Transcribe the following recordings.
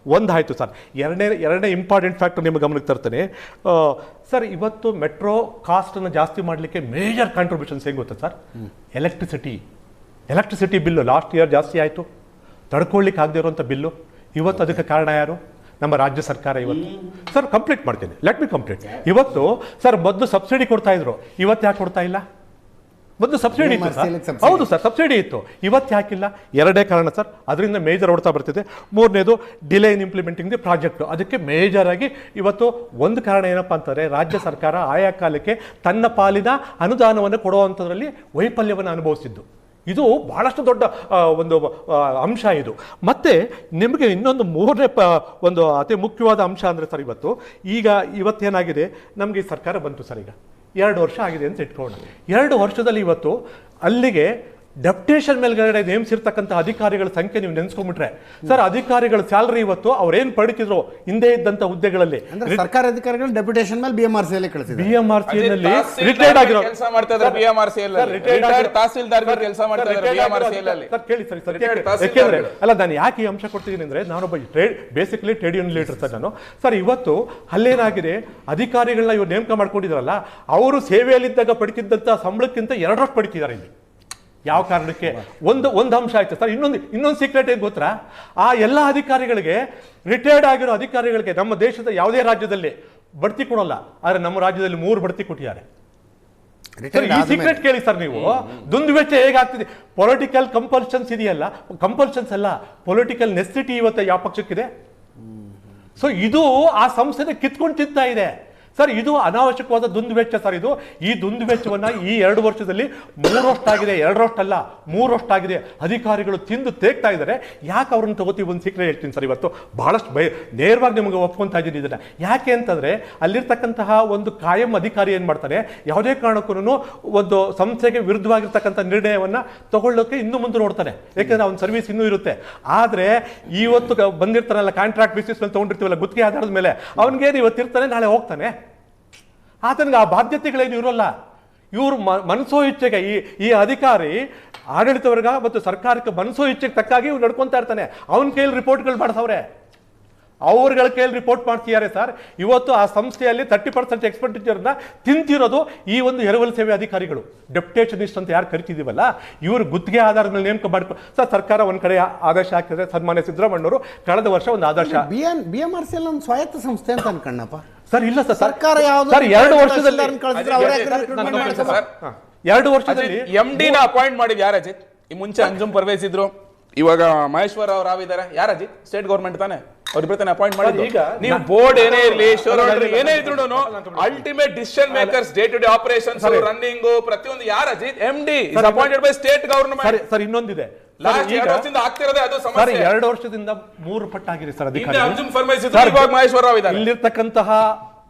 ಒಂದಾಯಿತು sir. ಎರಡನೇ important factor ನಿಮ್ಮ ಗಮನಕ್ಕೆ ತರ್ತೇನೆ ಸರ್. ಇವತ್ತು ಮೆಟ್ರೋ ಕಾಸ್ಟನ್ನು ಜಾಸ್ತಿ ಮಾಡಲಿಕ್ಕೆ ಮೇಜರ್ ಕಾಂಟ್ರಿಬ್ಯೂಷನ್ಸ್ ಹೆಂಗೆ ಗೊತ್ತಾ sir? Electricity bill last year ಜಾಸ್ತಿ ಆಯಿತು, ತಡ್ಕೊಳ್ಳಿಕ್ಕೆ ಆಗದೆ ಇರುವಂಥ ಬಿಲ್ಲು. ಇವತ್ತು ಅದಕ್ಕೆ ಕಾರಣ ಯಾರು? ನಮ್ಮ ರಾಜ್ಯ ಸರ್ಕಾರ. ಇವತ್ತು ಸರ್ ಕಂಪ್ಲೀಟ್ ಮಾಡ್ತೀನಿ, ಲೆಟ್ ಮಿ ಕಂಪ್ಲೀಟ್. ಇವತ್ತು ಸರ್ ಮೊದಲು ಸಬ್ಸಿಡಿ ಕೊಡ್ತಾ ಇದ್ರು, ಇವತ್ತು ಯಾಕೆ ಕೊಡ್ತಾ ಇಲ್ಲ? ಮೊದಲು ಸಬ್ಸಿಡಿ ಇತ್ತು ಸರ್, ಹೌದು ಸರ್ ಸಬ್ಸಿಡಿ ಇತ್ತು, ಇವತ್ತು ಯಾಕಿಲ್ಲ? ಎರಡೇ ಕಾರಣ ಸರ್, ಅದರಿಂದ ಮೇಜರ್ ಓಡ್ತಾ ಬರ್ತಿದೆ. ಮೂರನೇದು delay in implementing the project. ಅದಕ್ಕೆ ಮೇಜರ್ ಆಗಿ ಇವತ್ತು ಒಂದು ಕಾರಣ ಏನಪ್ಪಾ ಅಂತಂದರೆ ರಾಜ್ಯ ಸರ್ಕಾರ ಆಯಾ ಕಾಲಕ್ಕೆ ತನ್ನ ಪಾಲಿನ ಅನುದಾನವನ್ನು ಕೊಡುವಂಥದ್ರಲ್ಲಿ ವೈಫಲ್ಯವನ್ನು ಅನುಭವಿಸಿದ್ದು. ಇದು ಬಹಳಷ್ಟು ದೊಡ್ಡ ಒಂದು ಅಂಶ ಇದು. ಮತ್ತೆ ನಿಮಗೆ ಇನ್ನೊಂದು ಮೂರನೇ ಒಂದು ಅತಿ ಮುಖ್ಯವಾದ ಅಂಶ ಅಂದರೆ ಸರ್, ಇವತ್ತೇನಾಗಿದೆ, ನಮಗೆ ಈ ಸರ್ಕಾರ ಬಂತು ಸರ್, ಈಗ 2 ವರ್ಷ ಆಗಿದೆ ಅಂತ ಇಟ್ಕೊಳ್ಳೋಣ. 2 ವರ್ಷದಲ್ಲಿ ಇವತ್ತು ಅಲ್ಲಿಗೆ ಡೆಪ್ಟೇಷನ್ ಮೇಲ್ಗಡೆ ನೇಮಿಸಿರ್ತಕ್ಕಂಥ ಅಧಿಕಾರಿಗಳ ಸಂಖ್ಯೆ ನೀವು ನೆನೆಸ್ಕೊಂಡ್ಬಿಟ್ರೆ ಸರ್, ಅಧಿಕಾರಿಗಳ ಸ್ಯಾಲರಿ ಇವತ್ತು ಅವ್ರೇನು ಪಡಿತಿದ್ರು ಹಿಂದೆ ಇದ್ದಂಥ ಹುದ್ದೆಗಳಲ್ಲಿ, ಸರ್ಕಾರ ಅಧಿಕಾರಿಗಳು ಡೆಪ್ಯುಟೇಷನ್ ಮೇಲೆ BMRC ಕಳಿಸಿದ್ರು. BMRC ನಲ್ಲಿ ರಿಟೈರ್ಡ್ ಆಗಿರೋ ಕೆಲಸ ಮಾಡ್ತಾ ಇದ್ದಾರೆ, BMRC ರಿಟೈರ್ಡ್ ತಹಸೀಲ್ದಾರ್ ಕೆಲಸ ಮಾಡ್ತಾ ಇದ್ದಾರೆ BMRC ಅಲ್ಲಿ. ಸರ್ ಕೇಳಿ ಸರ್, ಯಾಕೆಂದ್ರೆ ಅಲ್ಲ, ನಾನು ಯಾಕೆ ಈ ಅಂಶ ಕೊಡ್ತಿದ್ದೀನಿ ಅಂದ್ರೆ, ನಾನೊಬ್ಬ basically trade union leader sir ನಾನು. ಸರ್ ಇವತ್ತು ಅಲ್ಲೇನಾಗಿದೆ, ಅಧಿಕಾರಿಗಳನ್ನ ಇವ್ರು ನೇಮಕ ಮಾಡ್ಕೊಂಡಿದ್ರಲ್ಲ, ಅವರು ಸೇವೆಯಲ್ಲಿದ್ದಾಗ ಪಡಿತಿದ್ದಂಥ ಸಂಬಳಕ್ಕಿಂತ 2 ಪಡಿತಿದ್ದಾರೆ ಇಲ್ಲಿ. ಯಾವ ಕಾರಣಕ್ಕೆ? ಒಂದು ಅಂಶ ಆಯ್ತು ಸರ್. ಇನ್ನೊಂದು ಸೀಕ್ರೆಟ್ ಏನು ಗೊತ್ತಾ? ಆ ಎಲ್ಲ ಅಧಿಕಾರಿಗಳಿಗೆ, ರಿಟೈರ್ಡ್ ಆಗಿರೋ ಅಧಿಕಾರಿಗಳಿಗೆ ನಮ್ಮ ದೇಶದ ಯಾವುದೇ ರಾಜ್ಯದಲ್ಲಿ ಬಡ್ತಿ ಕೊಡೋಲ್ಲ, ಆದರೆ ನಮ್ಮ ರಾಜ್ಯದಲ್ಲಿ 3 ಬಡ್ತಿ ಕೊಟ್ಟಿದ್ದಾರೆ. ಈ ಸೀಕ್ರೆಟ್ ಕೇಳಿ ಸರ್ ನೀವು. ದುಂದುವೆಚ್ಚ ಹೇಗಾಗ್ತಿದೆ? ಪೊಲಿಟಿಕಲ್ ಕಂಪಲ್ಷನ್ಸ್ ಇದೆಯಲ್ಲ, ಕಂಪಲ್ಷನ್ಸ್ ಅಲ್ಲ, ಪೊಲಿಟಿಕಲ್ ನೆಸಿಟಿ ಇವತ್ತು ಯಾವ ಪಕ್ಷಕ್ಕಿದೆ? ಸೊ ಇದು ಆ ಸಂಸ್ಥೆನ ಕಿತ್ಕೊಂಡು ತಿಂತಾ ಇದೆ ಸರ್. ಇದು ಅನಾವಶ್ಯಕವಾದ ದುಂದುವೆಚ್ಚ ಸರ್. ಈ ದುಂದುವೆಚ್ಚವನ್ನ ಈ 2 ವರ್ಷದಲ್ಲಿ 3 2 3 ಅಧಿಕಾರಿಗಳು ತಿಂದು ತೇಗ್ತಾ ಇದ್ದಾರೆ. ಯಾಕೆ ಅವ್ರನ್ನ ತಗೋತೀವಿ? ಒಂದು ಸೀಕ್ರೆಟ್ ಹೇಳ್ತೀನಿ ಸರ್. ಇವತ್ತು ಬಹಳಷ್ಟು ನೇರವಾಗಿ ನಿಮಗೆ ಒಪ್ಕೊಂತಾ ಇದ್ದೀನಿ ಇದನ್ನ. ಯಾಕೆ ಅಂತಂದ್ರೆ, ಅಲ್ಲಿರ್ತಕ್ಕಂತಹ ಒಂದು ಕಾಯಂ ಅಧಿಕಾರಿ ಏನ್ ಮಾಡ್ತಾನೆ, ಯಾವುದೇ ಕಾರಣಕ್ಕೂ ಒಂದು ಸಂಸ್ಥೆಗೆ ವಿರುದ್ಧವಾಗಿರ್ತಕ್ಕಂಥ ನಿರ್ಣಯವನ್ನ ತಗೊಳ್ಳೋಕೆ ಇನ್ನು ಮುಂದೆ ನೋಡ್ತಾನೆ, ಯಾಕೆಂದ್ರೆ ಅವ್ನ ಸರ್ವಿಸ್ ಇನ್ನೂ ಇರುತ್ತೆ. ಆದ್ರೆ ಇವತ್ತು ಬಂದಿರ್ತಾನಲ್ಲ, ಕಾಂಟ್ರಾಕ್ಟ್ ಬೇಸಿಸ್ ಮೇಲೆ ತಗೊಂಡಿರ್ತೀವಲ್ಲ, ಗುತ್ತಿಗೆ ಆಧಾರದ ಮೇಲೆ, ಅವನಿಗೇನು ಇವತ್ತು ಇರ್ತಾನೆ, ನಾಳೆ ಹೋಗ್ತಾನೆ. ಆತನಿಗೆ ಆ ಬಾಧ್ಯತೆಗಳೇನು ಇರೋಲ್ಲ. ಇವರು ಮನಸೋ ಇಚ್ಛೆಗೆ ಈ ಅಧಿಕಾರಿ ಆಡಳಿತ ವರ್ಗ ಮತ್ತು ಸರ್ಕಾರಕ್ಕೆ ಮನಸೋ ಇಚ್ಛೆಗೆ ತಕ್ಕಾಗಿ ಇವ್ರು ನಡ್ಕೊಂತಾ ಇರ್ತಾನೆ. ಅವನ ಕೈಯಲ್ಲಿ ರಿಪೋರ್ಟ್ಗಳು ಮಾಡ್ಸವ್ರೆ, ಅವ್ರಗಳ ಕೈಯಲ್ಲಿ ರಿಪೋರ್ಟ್ ಮಾಡ್ತಿದ್ದಾರೆ ಸರ್. ಇವತ್ತು ಆ ಸಂಸ್ಥೆಯಲ್ಲಿ 30% ಎಕ್ಸ್ಪೆಂಡಿಚರ್ನ ತಿಂತಿರೋದು ಈ ಒಂದು ಎರವಲು ಸೇವೆ ಅಧಿಕಾರಿಗಳು, ಡೆಪ್ಟೇಷನಿಸ್ಟ್ ಅಂತ ಯಾರು ಕರಿತಿದೀವಲ್ಲ, ಇವರು ಗುತ್ತಿಗೆ ಆಧಾರದ ಮೇಲೆ ನೇಮಕ ಮಾಡ್ಕೊಂಡು ಸರ್. ಸರ್ಕಾರ ಒಂದ್ ಕಡೆ ಆದೇಶ ಹಾಕಿದ್ರೆ, ಸನ್ಮಾನ್ಯ ಸಿದ್ದರಾಮಯ್ಯವರು ಕಳೆದ ವರ್ಷ ಒಂದು ಆದೇಶ. BMRC ಒಂದು ಸ್ವಾಯತ್ತ ಸಂಸ್ಥೆ ಅಂತ ಅನ್ಕಣ್ಣಪ್ಪ ಸರ್. ಇಲ್ಲ ಸರ್, ಸರ್ಕಾರ ಯಾವುದು ಸರ್ 2 ವರ್ಷದಲ್ಲಿ 2 ವರ್ಷದಲ್ಲಿ MD ನ ಅಪಾಯಿಂಟ್ ಮಾಡಿದ್ ಯಾರು ಅಜಿತ್? ಈ ಮುಂಚೆ ಅಂಜುಮ್ ಪರ್ವೇಸ್ ಇದ್ರು, ಇವಾಗ ಮಹೇಶ್ವರ ಅವ್ರು ರಾವಿದ್ದಾರೆ. ಯಾರು ಅಜಿತ್? ಸ್ಟೇಟ್ ಗೌರ್ಮೆಂಟ್ ತಾನೆ, ಅವ್ರಿಬ್ರು ತಾನೆ ಅಪಾಯಿಂಟ್ ಮಾಡಿದ್ರು. ಈಗ ನೀವು ಬೋರ್ಡ್ ಏನೇ ಇರಲಿ, ಏನೇ ಇದ್ರು ultimate decision makers, day to day operations, running ಪ್ರತಿಯೊಂದು ಯಾರು Ajit? MD is appointed by state government. Sir ಇನ್ನೊಂದಿದೆ, 2 ವರ್ಷದಿಂದ ಆಗ್ತಿರೋದೇ ಅದು ಸಮಸ್ಯೆ. 2 ವರ್ಷದಿಂದ 3 ಪಟ್ಟಾಗಿದೆ ಸರ್ ಅಧಿಕಾರಿ. ಮಹೇಶ್ವರ ರಾವ್ ಇದ್ದಾರೆ. ಇಲ್ಲಿರ್ತಕ್ಕಂತಹ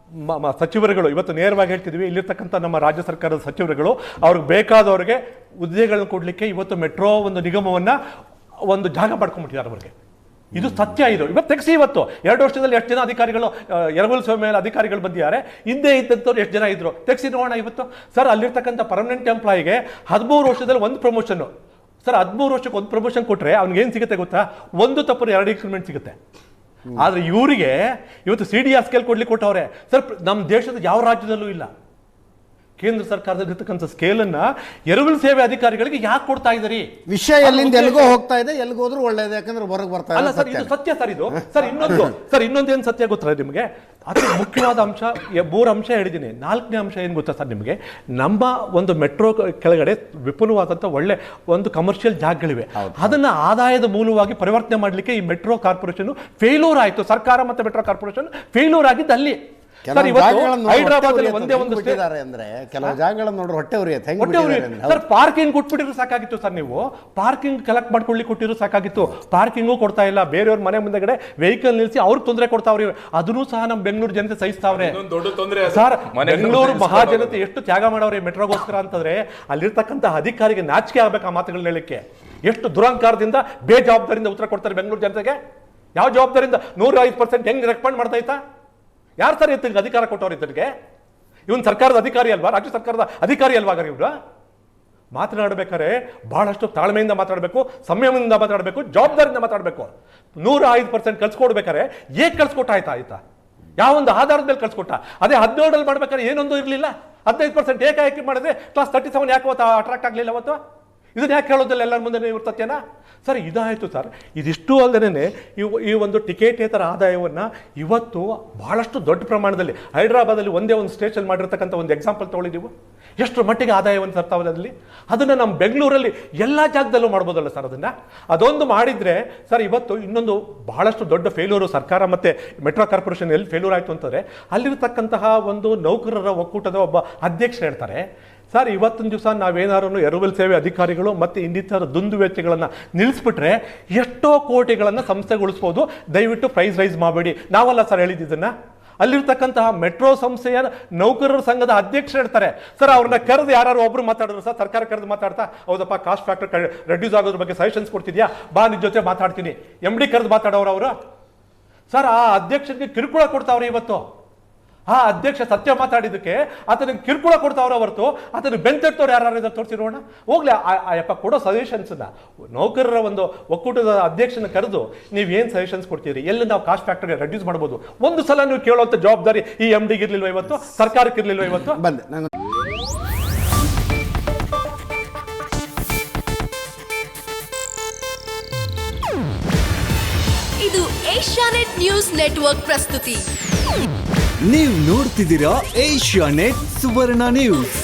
ಸಚಿವರುಗಳು, ಇವತ್ತು ನೇರವಾಗಿ ಹೇಳ್ತಿದ್ವಿ, ಇಲ್ಲಿರ್ತಕ್ಕಂಥ ನಮ್ಮ ರಾಜ್ಯ ಸರ್ಕಾರದ ಸಚಿವರುಗಳು ಅವ್ರಿಗೆ ಬೇಕಾದವರಿಗೆ ಹುದ್ದೆಗಳನ್ನು ಕೊಡ್ಲಿಕ್ಕೆ ಇವತ್ತು ಮೆಟ್ರೋ ಒಂದು ನಿಗಮವನ್ನ ಒಂದು ಜಾಗ ಪಡ್ಕೊಂಡ್ಬಿಟ್ಟಿದ್ದಾರೆ ಅವ್ರಿಗೆ. ಇದು ಸತ್ಯ. ಇವತ್ತು ತೆಗೆಸಿ, ಇವತ್ತು 2 ವರ್ಷದಲ್ಲಿ ಎಷ್ಟು ಜನ ಅಧಿಕಾರಿಗಳು, ಎರವಲು ಸೇವೆ ಮೇಲೆ ಅಧಿಕಾರಿಗಳು ಬಂದಿದ್ದಾರೆ, ಹಿಂದೆ ಇದ್ದಂಥವ್ರು ಎಷ್ಟು ಜನ ಇದ್ರು, ತೆಗೆಸಿ ನೋಡೋಣ. ಇವತ್ತು ಸರ್ ಅಲ್ಲಿರ್ತಕ್ಕಂಥ ಪರ್ಮನೆಂಟ್ ಎಂಪ್ಲಾಯಿಗೆ 13 ವರ್ಷದಲ್ಲಿ 1 ಪ್ರಮೋಷನ್ ಸರ್. 13 ವರ್ಷಕ್ಕೆ 1 ಪ್ರಮೋಷನ್ ಕೊಟ್ರೆ ಅವ್ನಿಗೆ ಏನ್ ಸಿಗುತ್ತೆ ಗೊತ್ತಾ? 1 ತಪ್ಪು 2 ಇನ್ಕ್ರಿಮೆಂಟ್ ಸಿಗುತ್ತೆ. ಆದ್ರೆ ಇವರಿಗೆ ಇವತ್ತು CDR ಸ್ಕೇಲ್ ಕೊಡ್ಲಿಕ್ಕೆ ಕೊಟ್ಟವ್ರೆ ಸರ್. ನಮ್ಮ ದೇಶದ ಯಾವ ರಾಜ್ಯದಲ್ಲೂ ಇಲ್ಲ. ಕೇಂದ್ರ ಸರ್ಕಾರದಲ್ಲಿ ಇರ್ತಕ್ಕಂಥ ಸ್ಕೇಲ್ ಅನ್ನ ಎರವಲು ಸೇವೆ ಅಧಿಕಾರಿಗಳಿಗೆ ಯಾಕೆ ಕೊಡ್ತಾ ಇದ್ದೀರಿ? ವಿಷಯ ಎಲ್ಲಿಂದ ಎಲ್ಲಿಗೋ ಹೋಗ್ತಾ ಇದೆ, ಎಲ್ಲಿಗೋದ್ರೂ ಒಳ್ಳೇದು, ಯಾಕಂದ್ರೆ ಹೊರಗೆ ಬರ್ತಾ ಇಲ್ಲ ಸರ್. ಇದು ಸತ್ಯ ಸರ್. ಇದು ಸರ್ ಇನ್ನೊಂದೇನು ಸತ್ಯ ಗೊತ್ತಾ ನಿಮಗೆ? ಅತಿ ಮುಖ್ಯವಾದ ಅಂಶ 3 ಅಂಶ ಹೇಳಿದ್ದೀನಿ. 4ನೇ ಅಂಶ ಏನು ಗೊತ್ತಾ ಸರ್ ನಿಮಗೆ? ನಮ್ಮ ಒಂದು ಮೆಟ್ರೋ ಕೆಳಗಡೆ ವಿಪುಲವಾದಂಥ ಒಳ್ಳೆ ಒಂದು ಕಮರ್ಷಿಯಲ್ ಜಾಗಗಳಿವೆ. ಅದನ್ನ ಆದಾಯದ ಮೂಲವಾಗಿ ಪರಿವರ್ತನೆ ಮಾಡಲಿಕ್ಕೆ ಈ ಮೆಟ್ರೋ ಕಾರ್ಪೊರೇಷನ್ ಫೇಲ್ಯೂರ್ ಆಯಿತು. ಸರ್ಕಾರ ಮತ್ತು ಮೆಟ್ರೋ ಕಾರ್ಪೊರೇಷನ್ ಫೇಲ್ಯೂರ್ ಆಗಿದ್ದು ಅಲ್ಲಿ. ಹೈದರಾಬಾದ್ ಒಂದೇ ಒಂದು ಅಂದ್ರೆ ಕೆಲವು ಜಾಗಗಳನ್ನು ನೋಡ್ರೆ ಹೊಟ್ಟೆ ಉರಿಯುತ್ತೆ ಸರ್. ಪಾರ್ಕಿಂಗ್ ಕೊಟ್ಬಿಟ್ಟಿದ್ರು ಸಾಕಾಗಿತ್ತು ಸರ್. ನೀವು ಪಾರ್ಕಿಂಗ್ ಕಲೆಕ್ಟ್ ಮಾಡ್ಕೊಳ್ಳಿ ಕೊಟ್ಟಿದ್ರು ಸಾಕಾಗಿತ್ತು. ಪಾರ್ಕಿಂಗು ಕೊಡ್ತಾ ಇಲ್ಲ. ಬೇರೆಯವ್ರ ಮನೆ ಮುಂದೆಗಡೆ ವೆಹಿಕಲ್ ನಿಲ್ಲಿಸಿ ಅವ್ರಿಗೆ ತೊಂದರೆ ಕೊಡ್ತಾವ್ರಿ. ಅದನ್ನು ಸಹ ನಮ್ಮ ಬೆಂಗಳೂರು ಜನತೆ ಸಹಿಸ್ತಾವ್ರೆ ಸರ್. ಬೆಂಗಳೂರು ಮಹಾಜನತೆ ಎಷ್ಟು ತ್ಯಾಗ ಮಾಡವ್ರೆ ಮೆಟ್ರೋಗೋಸ್ಕರ ಅಂತಂದ್ರೆ, ಅಲ್ಲಿರ್ತಕ್ಕಂಥ ಅಧಿಕಾರಿಗೆ ನಾಚಿಕೆ ಆಗ್ಬೇಕು ಆ ಮಾತುಗಳನ್ನ ಹೇಳಲಿಕ್ಕೆ. ಎಷ್ಟು ದುರಂಕಾರದಿಂದ, ಬೇಜವಾಬ್ದಾರಿಯಿಂದ ಉತ್ತರ ಕೊಡ್ತಾರೆ ಬೆಂಗಳೂರು ಜನತೆಗೆ. ಯಾವ ಜವಾಬ್ದಾರಿಯಿಂದ 105% ಹೆಂಗ್ ರೆಕಮೆಂಡ್ ಮಾಡ್ತಾ ಇತ್ತಾ? ಯಾರು ಸರ್ ಇತ್ತಿಗೆ ಅಧಿಕಾರ ಕೊಟ್ಟವ್ರು? ಇದ್ದರಿಗೆ ಇವನ್ ಸರ್ಕಾರದ ಅಧಿಕಾರಿ ಅಲ್ವಾ? ರಾಜ್ಯ ಸರ್ಕಾರದ ಅಧಿಕಾರಿ ಅಲ್ವಾ? ಇವ್ರು ಮಾತನಾಡಬೇಕಾದ್ರೆ ಬಹಳಷ್ಟು ತಾಳ್ಮೆಯಿಂದ ಮಾತಾಡಬೇಕು, ಸಂಯಮದಿಂದ ಮಾತಾಡಬೇಕು, ಜವಾಬ್ದಾರಿಯಿಂದ ಮಾತಾಡಬೇಕು. 105% ಕಳ್ಸ್ಕೊಡ್ಬೇಕಾದ್ರೆ ಹೇಗೆ ಕಳ್ಸ್ಕೊಟ್ಟ ಆಯ್ತಾ ಯಾವೊಂದು ಆಧಾರದ ಮೇಲೆ ಕಳ್ಸ್ಕೊಟ್ಟ? ಅದೇ 17 ಮಾಡ್ಬೇಕಾದ್ರೆ ಏನೊಂದು ಇರಲಿಲ್ಲ, 15% ಏಕಾಏಕಿ ಮಾಡಿದ್ರೆ ಕ್ಲಾಸ್ 37 ಯಾಕೆ ಅವತ್ತು ಅಟ್ರಾಕ್ಟ್ ಆಗಲಿಲ್ಲ ಅವತ್ತು? ಇದನ್ನ ಯಾಕೆ ಹೇಳೋದಿಲ್ಲ ಎಲ್ಲರ ಮುಂದೆ ನೀವು ಸತ್ಯನಾ ಸರ್? ಇದಾಯಿತು ಸರ್. ಇದಿಷ್ಟು ಅಲ್ಲದೇ ಈ ಒಂದು ಟಿಕೆಟೇತರ ಆದಾಯವನ್ನು ಇವತ್ತು ಬಹಳಷ್ಟು ದೊಡ್ಡ ಪ್ರಮಾಣದಲ್ಲಿ ಹೈದರಾಬಾದಲ್ಲಿ ಒಂದೇ ಒಂದು ಸ್ಟೇಷನ್ ಮಾಡಿರ್ತಕ್ಕಂಥ ಒಂದು ಎಕ್ಸಾಂಪಲ್ ತೊಗೊಳಿದ್ದೀವಿ. ಎಷ್ಟು ಮಟ್ಟಿಗೆ ಆದಾಯವನ್ನು ತರ್ತಾವಲ್ಲ ಅದರಲ್ಲಿ, ಅದನ್ನು ನಮ್ಮ ಬೆಂಗಳೂರಲ್ಲಿ ಎಲ್ಲ ಜಾಗದಲ್ಲೂ ಮಾಡ್ಬೋದಲ್ಲ ಸರ್. ಅದೊಂದು ಮಾಡಿದರೆ ಸರ್, ಇವತ್ತು ಇನ್ನೊಂದು ಬಹಳಷ್ಟು ದೊಡ್ಡ ಫೇಲ್ಯೂರು ಸರ್ಕಾರ ಮತ್ತು ಮೆಟ್ರೋ ಕಾರ್ಪೊರೇಷನ್ ಎಲ್ಲಿ ಫೇಲ್ಯೂರ್ ಆಯಿತು ಅಂತಂದರೆ, ಅಲ್ಲಿರ್ತಕ್ಕಂತಹ ಒಂದು ನೌಕರರ ಒಕ್ಕೂಟದ ಒಬ್ಬ ಅಧ್ಯಕ್ಷರು ಹೇಳ್ತಾರೆ, ಸರ್ ಇವತ್ತಿನ ದಿವಸ ನಾವೇನಾದ್ರು ಎರವಲ್ ಸೇವೆ ಅಧಿಕಾರಿಗಳು ಮತ್ತು ಇನ್ನಿತರ ದುಂದು ವೆಚ್ಚಗಳನ್ನು ನಿಲ್ಲಿಸ್ಬಿಟ್ರೆ ಎಷ್ಟೋ ಕೋಟಿಗಳನ್ನು ಸಂಸ್ಥೆಗೆ ಉಳಿಸ್ಬೋದು, ದಯವಿಟ್ಟು ಪ್ರೈಸ್ ರೈಸ್ ಮಾಡಬೇಡಿ. ನಾವಲ್ಲ ಸರ್ ಹೇಳಿದ್ದನ್ನು, ಅಲ್ಲಿರ್ತಕ್ಕಂತಹ ಮೆಟ್ರೋ ಸಂಸ್ಥೆಯ ನೌಕರರ ಸಂಘದ ಅಧ್ಯಕ್ಷರು ಹೇಳ್ತಾರೆ. ಸರ್ ಅವ್ರನ್ನ ಕರೆದು ಯಾರು ಒಬ್ರು ಮಾತಾಡಿದ್ರು ಸರ್, ಸರ್ಕಾರ ಕರೆದು ಮಾತಾಡ್ತಾ, ಹೌದಪ್ಪ ಕಾಸ್ಟ್ ಫ್ಯಾಕ್ಟರ್ ರೆಡ್ಯೂಸ್ ಆಗೋದ್ರ ಬಗ್ಗೆ ಸಜೆಷನ್ಸ್ ಕೊಡ್ತಿದ್ಯಾ, ಬಾ ನಿನ್ನ ಜೊತೆ ಮಾತಾಡ್ತೀನಿ. MD ಕರೆದು ಮಾತಾಡೋರು ಅವರು ಸರ್. ಆ ಅಧ್ಯಕ್ಷರಿಗೆ ಕಿರುಕುಳ ಕೊಡ್ತಾವ್ರೆ ಇವತ್ತು. ಆ ಅಧ್ಯಕ್ಷ ಸತ್ಯ ಮಾತಾಡಿದ್ದಕ್ಕೆ ಆತನಿಗೆ ಕಿರುಕುಳ ಕೊಡ್ತಾವ್ರೆ ಹೊರತು ಆತನಿಗೆ ಬೆಂತಟ್ಟವ್ರು ಯಾರು ತೋರಿಸಿರೋಣ ಹೋಗ್ಲಿ. ಅಯ್ಯಪ್ಪ ಕೊಡೋ ಸಜೆಷನ್ಸ್ನ ನೌಕರರ ಒಂದು ಒಕ್ಕೂಟದ ಅಧ್ಯಕ್ಷನ ಕರೆದು ನೀವೇನು ಸಜೆಷನ್ಸ್ ಕೊಡ್ತೀರಿ, ಎಲ್ಲಿ ನಾವು ಕಾಸ್ಟ್ ಫ್ಯಾಕ್ಟರ್ಗೆ ರೆಡ್ಯೂಸ್ ಮಾಡ್ಬೋದು, ಒಂದು ಸಲ ನೀವು ಕೇಳುವಂಥ ಜವಾಬ್ದಾರಿ ಈ MDಗೆ ಇರ್ಲಿಲ್ವ ಇವತ್ತು, ಸರ್ಕಾರಕ್ಕೆ ಇರ್ಲಿಲ್ವ ಇವತ್ತು? ಬಂದೆ ನಂಗೆ ಇದು ಏಷ್ಯಾನೆಟ್ ನ್ಯೂಸ್ ನೆಟ್ವರ್ಕ್ ಪ್ರಸ್ತುತಿ. ನೀವು ನೋಡ್ತಿದ್ದೀರಾ ಏಷ್ಯಾನೆಟ್ ಸುವರ್ಣ ನ್ಯೂಸ್.